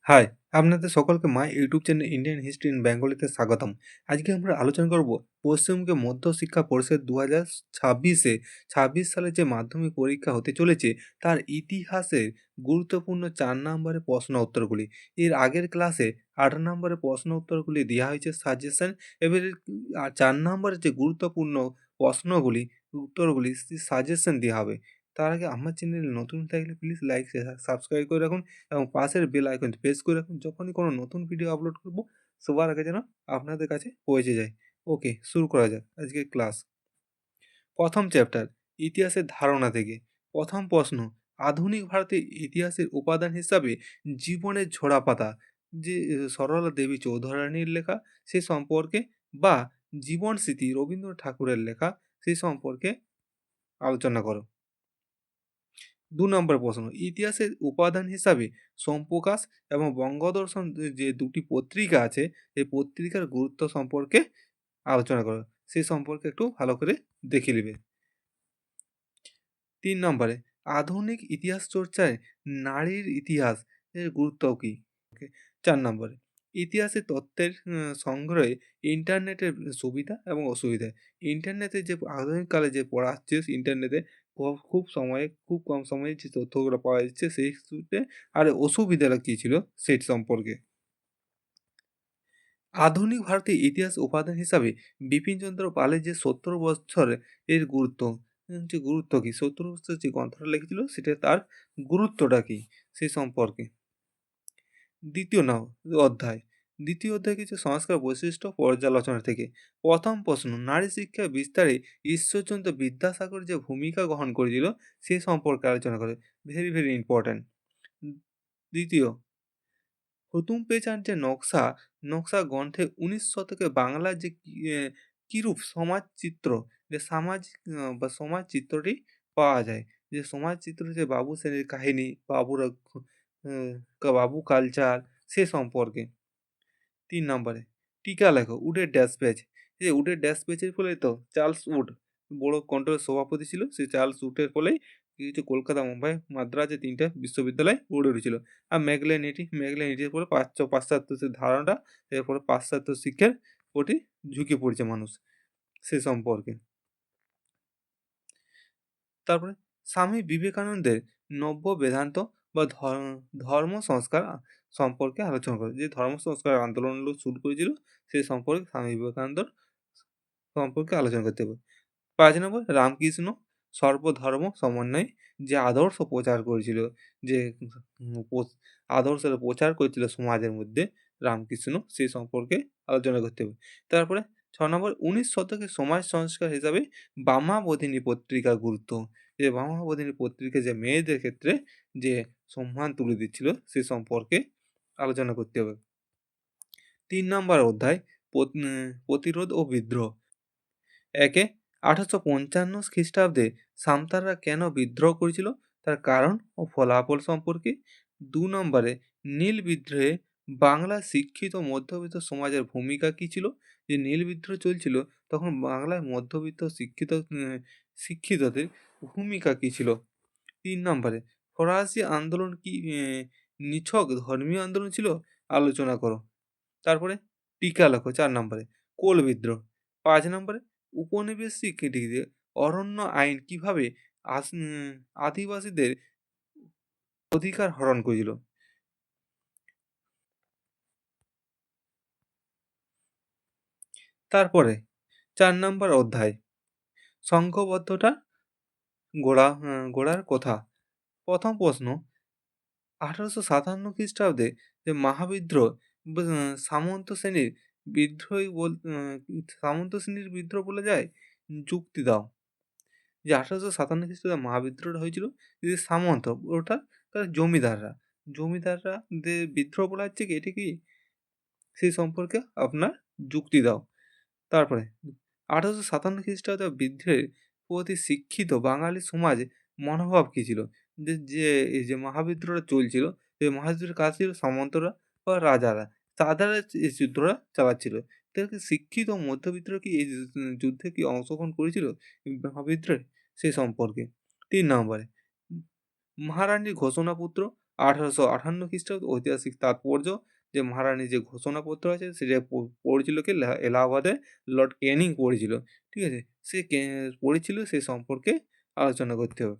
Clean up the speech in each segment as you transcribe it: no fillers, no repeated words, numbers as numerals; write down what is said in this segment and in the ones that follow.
High, আপনাদের সকলকে my YouTube channel Indian history in বেঙ্গলিতে স্বাগতম। আজকে আমরা আলোচনা করব পশ্চিমবঙ্গ মধ্য শিক্ষা পরিষদ 2026 সালে যে মাধ্যমিক পরীক্ষা হতে চলেছে তার ইতিহাসের গুরুত্বপূর্ণ 4 নম্বরের প্রশ্ন উত্তরগুলি। এর আগের ক্লাসে 8 নম্বরের প্রশ্ন উত্তরগুলি দেওয়া হয়েছে সাজেশন। এবারে 4 নম্বরের যে গুরুত্বপূর্ণ প্রশ্নগুলি উত্তরগুলি সাজেশন দেওয়া হবে। তার আগে আমার চ্যানেলে নতুন থাকলে প্লিজ লাইক সাবস্ক্রাইব করে রাখুন এবং পাশের বেল আইকনটি প্রেস করে রাখুন। যখনই কোনো নতুন ভিডিও আপলোড করব সবার আগে যেন আপনাদের কাছে পৌঁছে যায়। ওকে, শুরু করা যাক আজকের ক্লাস। প্রথম চ্যাপ্টার, ইতিহাসের ধারণা থেকে। প্রথম প্রশ্ন, আধুনিক ভারতের ইতিহাসের উপাদান হিসাবে জীবনের ঝোড়াপাতা যে সরলা দেবী চৌধুরানীর লেখা সে সম্পর্কে বা জীবন স্মৃতি রবীন্দ্রনাথ ঠাকুরের লেখা সেই সম্পর্কে আলোচনা করো। ২ নম্বর প্রশ্ন, ইতিহাসের উপাদান হিসাবে সোমপ্রকাশ এবং বঙ্গদর্শন যে দুটি পত্রিকা আছে এই পত্রিকার গুরুত্ব সম্পর্কে আলোচনা করো। সেই সম্পর্কে একটু ভালো করে দেখে নেবে। ৩ নম্বরে, আধুনিক ইতিহাস চর্চায় নারীর ইতিহাস এর গুরুত্ব কী? ৪ নম্বরে, ইতিহাসের তথ্যের সংগ্রহে ইন্টারনেটের সুবিধা এবং অসুবিধা। ইন্টারনেটে যে আধুনিককালে যে পড়া হচ্ছে ইন্টারনেটে খুব কম সময়ে যে তথ্যগুলো পাওয়া যাচ্ছে সেই সূত্রে, আর অসুবিধাটা কী ছিল সেই সম্পর্কে। আধুনিক ভারতের ইতিহাস উপাদান হিসাবে বিপিনচন্দ্র পালের যে ৭০ বছর এর গুরুত্ব, যে গুরুত্ব কী, ৭০ বছর যে গ্রন্থটা লিখেছিল সেটা তার গুরুত্বটা কী সেই সম্পর্কে। দ্বিতীয় অধ্যায় কিছু সংস্কার বৈশিষ্ট্য পর্যালোচনা থেকে। প্রথম প্রশ্ন, নারী শিক্ষা বিস্তারে ঈশ্বরচন্দ্র বিদ্যাসাগর যে ভূমিকা গ্রহণ করেছিল সে সম্পর্কে আলোচনা করে। Very very important. দ্বিতীয়, হুতুম পেচার যে নকশা গ্রন্থে ১৯ শতকে বাংলার যে কিরূপ সমাজ চিত্র, যে সামাজিক বা সমাজ চিত্রটি পাওয়া যায়, যে সমাজ চিত্র যে বাবু শ্রেণীর কাহিনী, বাবু কালচার সে সম্পর্কে। ৩ নম্বরে, টিকা লেখো উডের ড্যাশ পেজ। এই উডের ড্যাশ পেজের ফলে তো চার্লস উড বড় কন্ট্রোলের সভাপতি ছিল, সেই চার্লস উডের ফলেই কিছু কলকাতা, মুম্বাই, মাদ্রাজে ৩টা বিশ্ববিদ্যালয় গড়ে উঠেছিল। আর ম্যাগলেনিটির ফলে পাশ্চাত্য যে ধারণাটা, এর ফলে পাশ্চাত্য শিক্ষার প্রতি ঝুঁকে পড়েছে মানুষ সে সম্পর্কে। তারপরে স্বামী বিবেকানন্দের নব্য বেদান্ত বা ধর্ম সংস্কার সম্পর্কে আলোচনা করে। যে ধর্ম সংস্কার আন্দোলনগুলো শুরু করেছিল সেই সম্পর্কে স্বামী বিবেকানন্দর সম্পর্কে আলোচনা করতে হবে। ৫ নম্বর, রামকৃষ্ণ সর্বধর্ম সমন্বয়ে যে আদর্শ প্রচার করেছিল, যে আদর্শের প্রচার করেছিল সমাজের মধ্যে রামকৃষ্ণ, সেই সম্পর্কে আলোচনা করতে হবে। তারপরে ৬ নম্বর, ১৯ শতকে সমাজ সংস্কার হিসাবে বামাবোধিনী পত্রিকার গুরুত্ব। যে বামাবোধিনী পত্রিকা যে মেয়েদের ক্ষেত্রে যে সম্মান তুলে দিচ্ছিল সে সম্পর্কে আলোচনা করতে হবে। ৩ নম্বর অধ্যায়, প্রতিরোধ ও বিদ্রোহ। ১ ১৮৫৫ খ্রিস্টাব্দে সাঁওতালরা কেন বিদ্রোহ করেছিল তার কারণ ও ফলাফল সম্পর্কে। ২ নম্বরে, নীল বিদ্রোহে বাংলার শিক্ষিত মধ্যবিত্ত সমাজের ভূমিকা কী ছিল। যে নীল বিদ্রোহ চলছিল তখন বাংলায় মধ্যবিত্ত শিক্ষিতদের ভূমিকা কী ছিল। ৩ নম্বরে, ফরাসি আন্দোলন কি নিছক ধর্মীয় আন্দোলন ছিল, আলোচনা করো। তারপরে টিকা লেখো ৪ নম্বরে, কোল বিদ্রোহ। ৫ নম্বরে, উপনিবেশিক কেটে অরণ্য আইন কিভাবে আদিবাসীদের অধিকার হরণ করেছিল। তারপরে ৪ নম্বর অধ্যায়, সংঘবদ্ধতা গড়ার কথা। প্রথম প্রশ্ন, ১৮৫৭ খ্রিস্টাব্দে যে মহাবিদ্রোহ সামন্ত শ্রেণীর সামন্ত শ্রেণীর বিদ্রোহ বলা যায়, যুক্তি দাও। যে ১৮৫৭ খ্রিস্টাব্দে মহাবিদ্রোহটা হয়েছিল যে সামন্ত, ওটা তার জমিদারদের বিদ্রোহ বলা হচ্ছে কি, এটি কি সেই সম্পর্কে আপনার যুক্তি দাও। তারপরে ১৮৫৭ খ্রিস্টাব্দে বিদ্রোহের প্রতি শিক্ষিত বাঙালি সমাজে মনোভাব কী ছিল। এই যে মহাবিদ্রোহটা চলছিল, এই মহাবিদ্রোহের কাজ ছিল সামন্তরা বা রাজারা, তারা এই যুদ্ধটা চালাচ্ছিল। তাদেরকে শিক্ষিত মধ্যবিত্তরা কি এই যুদ্ধে কি অংশগ্রহণ করেছিল মহাবিদ্রোহে সেই সম্পর্কে। ৩ নম্বরে, মহারানীর ঘোষণাপত্র 1858 খ্রিস্টাব্দ ঐতিহাসিক তাৎপর্য যে মহারানী যে ঘোষণাপত্র আছে সেটা পড়েছিল কে এলাহাবাদে লর্ড ক্যানিং পড়েছিল। ঠিক আছে? সে পড়েছিল সে সম্পর্কে আলোচনা করতে হবে।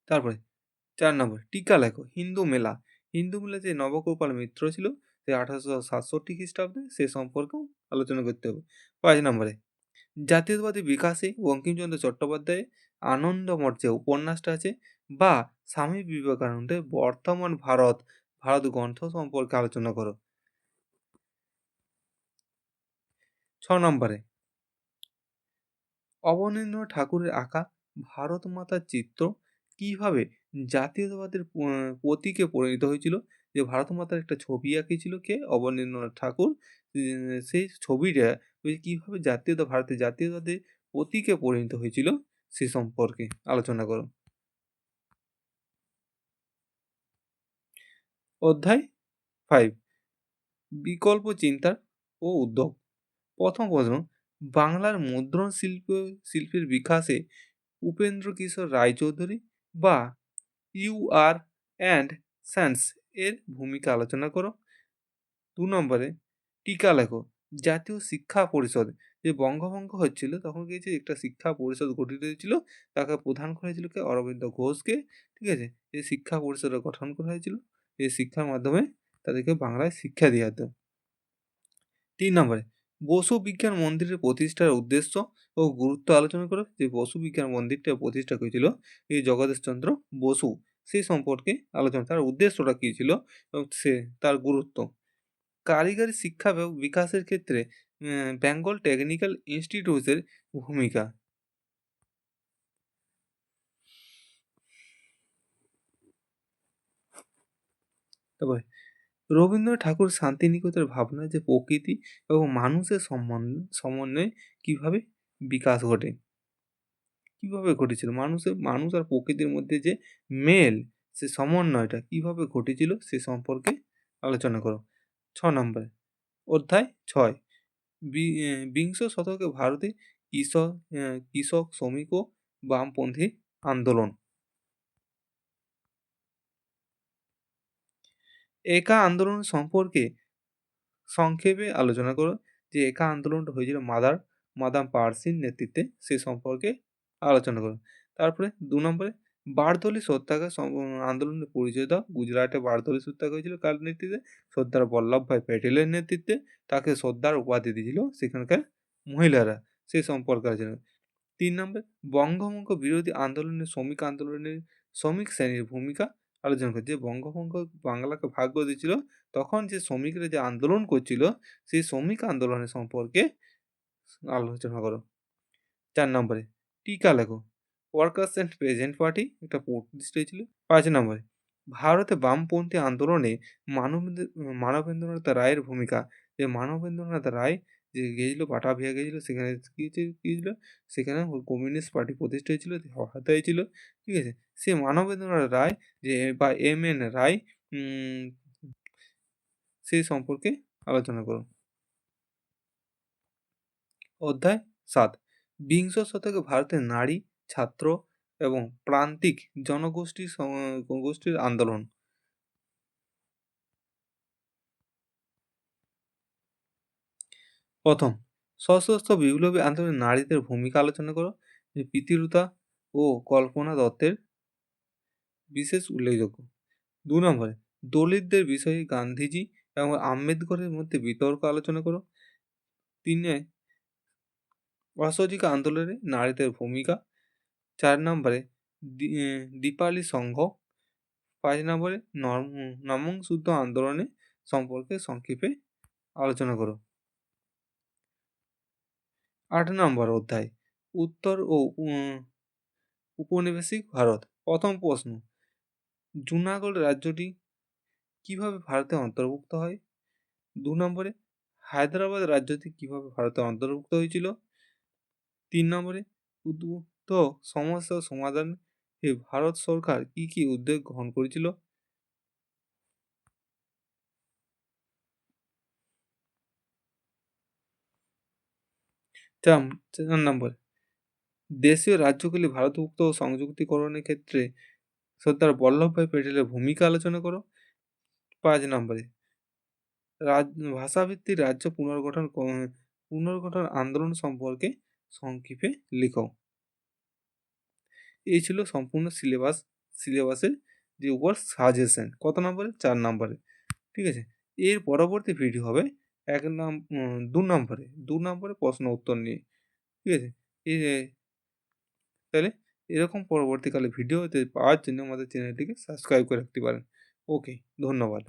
তারপরে ৪ নম্বর টিকা লেখো, হিন্দু মেলা। হিন্দু মেলা যে নবগোপাল মিত্র ছিল সে 1867 খ্রিস্টাব্দে সে সম্পর্কেও আলোচনা করতে হবে। ৫ নম্বরে জাতীয়তাবাদী বিকাশে বঙ্কিমচন্দ্র চট্টোপাধ্যায়ের আনন্দমঠ যে উপন্যাসটা আছে বা স্বামী বিবেকানন্দের বর্তমান ভারত গ্রন্থ সম্পর্কে আলোচনা করো। ৬ নম্বরে অবনীন্দ্রনাথ ঠাকুরের আঁকা ভারত মাতার চিত্র কিভাবে জাতীয়তাবাদের প্রতীকে পরিণত হয়েছিল। যে ভারত মাতার একটা ছবি আঁকিয়েছিল কে? অবনীন্দ্রনাথ ঠাকুর। সেই ছবিটা ওই কিভাবে ভারতের জাতীয়তাবাদের প্রতীকে পরিণত হয়েছিল সে সম্পর্কে আলোচনা করো। অধ্যায় 5 বিকল্প চিন্তা ও উদ্যোগ। প্রথম প্রশ্ন, বাংলার মুদ্রণ শিল্পের বিকাশে উপেন্দ্র কিশোর রায়চৌধুরী বা ইউ আর অ্যান্ড সান্স এর ভূমিকা আলোচনা করো। ২ নম্বরে টিকা লেখো, জাতীয় শিক্ষা পরিষদ যে বঙ্গভঙ্গ হচ্ছিল তখন কি হয়েছে, একটা শিক্ষা পরিষদ গঠিত হয়েছিল, তাকে প্রধান করা হয়েছিল কে? অরবিন্দ ঘোষকে। ঠিক আছে? এই শিক্ষা পরিষদের গঠন করা হয়েছিল, এই শিক্ষার মাধ্যমে তাদেরকে বাংলায় শিক্ষা দেওয়া হতো। ৩ নম্বরে বসু বিজ্ঞান মন্দিরের প্রতিষ্ঠার উদ্দেশ্য ও গুরুত্ব আলোচনা করো। যে বসু বিজ্ঞান মন্দিরটা প্রতিষ্ঠা করেছিল এই জগদীশ চন্দ্র বসু, সেই সম্পর্কে আলোচনা, তার উদ্দেশ্যটা কী ছিল এবং তার গুরুত্ব। কারিগরি শিক্ষা বিকাশের ক্ষেত্রে বেঙ্গল টেকনিক্যাল ইনস্টিটিউটের ভূমিকা। তারপরে রবীন্দ্রনাথ ঠাকুর শান্তিনিকেতনের ভাবনা যে প্রকৃতি এবং মানুষের সমন্বয়ে কিভাবে বিকাশ ঘটে, কিভাবে ঘটেছিল মানুষ আর প্রকৃতির মধ্যে যে মেল, সে সমন্বয়টা কিভাবে ঘটেছিল সে সম্পর্কে আলোচনা করো। ৬ নম্বরে অধ্যায় ৬ বিংশ শতকে ভারতে কৃষক কৃষক শ্রমিক ও বামপন্থী আন্দোলন। একা আন্দোলন সম্পর্কে সংক্ষেপে আলোচনা করো। যে একা আন্দোলনটা হয়েছিল মাদাম পার্সির নেতৃত্বে, সে সম্পর্কে আলোচনা করো। তারপরে ২ নম্বরে বারদৌলি সত্যাগ্রহ আন্দোলনের পরিচয় দাও। গুজরাটে বারদৌলি সত্যাগ্রহ হয়েছিল কার নেতৃত্বে? সর্দার বল্লভভাই প্যাটেলের নেতৃত্বে। তাকে সর্দার উপাধি দিয়েছিল সেখানকার মহিলারা, সে সম্পর্কে আলোচনা। ৩ নম্বর বঙ্গভঙ্গ বিরোধী আন্দোলনের শ্রমিক শ্রেণীর ভূমিকা আলোচনা করে। যে বঙ্গভঙ্গ বাংলাকে ভাগ করে দিয়েছিল তখন যে শ্রমিকরা যে আন্দোলন করছিল সেই শ্রমিক আন্দোলনের সম্পর্কে আলোচনা করো। ৪ নম্বরে টিকা লেখো, ওয়ার্কার্স অ্যান্ড পেজেন্ট পার্টি একটা প্রতিষ্ঠা হয়েছিল। ৫ নম্বরে ভারতে বামপন্থী আন্দোলনে মানবেন্দ্রনাথ রায়ের ভূমিকা। যে মানবেন্দ্রনাথ রায় যে গিয়েছিল পাটাভিয়া গিয়েছিল, সেখানে গিয়েছিল, সেখানে কমিউনিস্ট পার্টি প্রতিষ্ঠা হয়েছিল, হত্যা হয়েছিল। ঠিক আছে? সে মানবেন্দ্রনাথ রায় যে বা এম এন রায় সেই সম্পর্কে আলোচনা করো। অধ্যায় ৭ বিংশ শতকে ভারতের নারী, ছাত্র এবং প্রান্তিক গোষ্ঠীর আন্দোলন। প্রথম, সশস্ত্র বিপ্লবী আন্দোলনে নারীদের ভূমিকা আলোচনা করো। যে প্রীতিলতা ও কল্পনা দত্তের বিশেষ উল্লেখযোগ্য। ২ নম্বরে দলিতদের বিষয়ে গান্ধীজি এবং আম্বেদকরের মধ্যে বিতর্ক আলোচনা করো। ৩ অসহযোগ আন্দোলনে নারীদের ভূমিকা। ৪ নম্বরে দীপালি সংঘ। ৫ নম্বরে নমং যুদ্ধ আন্দোলনে সম্পর্কে সংক্ষেপে আলোচনা করো। ৮ নম্বর অধ্যায় উত্তর ও উপনিবেশিক ভারত। প্রথম প্রশ্ন, জুনাগড় রাজ্যটি কিভাবে ভারতে অন্তর্ভুক্ত হয়? ২ নম্বরে হায়দ্রাবাদ রাজ্যটি কিভাবে ভারতে অন্তর্ভুক্ত হয়েছিল? ৩ নম্বরে উদ্ভূত সমস্যা সমাধানে ভারত সরকার কি কি উদ্যোগ গ্রহণ করেছিল? ৪ নম্বর দেশীয় রাজ্যগুলি ভারতভুক্ত ও সংযুক্তিকরণের ক্ষেত্রে সর্দার বল্লভভাই প্যাটেলের ভূমিকা আলোচনা করো। 5 নম্বরে ভাষাভিত্তিক রাজ্য পুনর্গঠন আন্দোলন সম্পর্কে সংক্ষেপে লিখো। এই ছিল সম্পূর্ণ সিলেবাসের যে উপর সাজেশন। কত নম্বরে? 4 নম্বরে। ঠিক আছে? এর পরবর্তী ভিডিও হবে 2 নম্বরে। 2 নম্বরে প্রশ্ন উত্তর নিয়ে। ঠিক আছে? এ তাহলে এরকম পরবর্তীকালে ভিডিওতে পাওয়ার জন্য আমাদের চ্যানেলটিকে সাবস্ক্রাইব করে রাখতে পারেন। ওকে, ধন্যবাদ।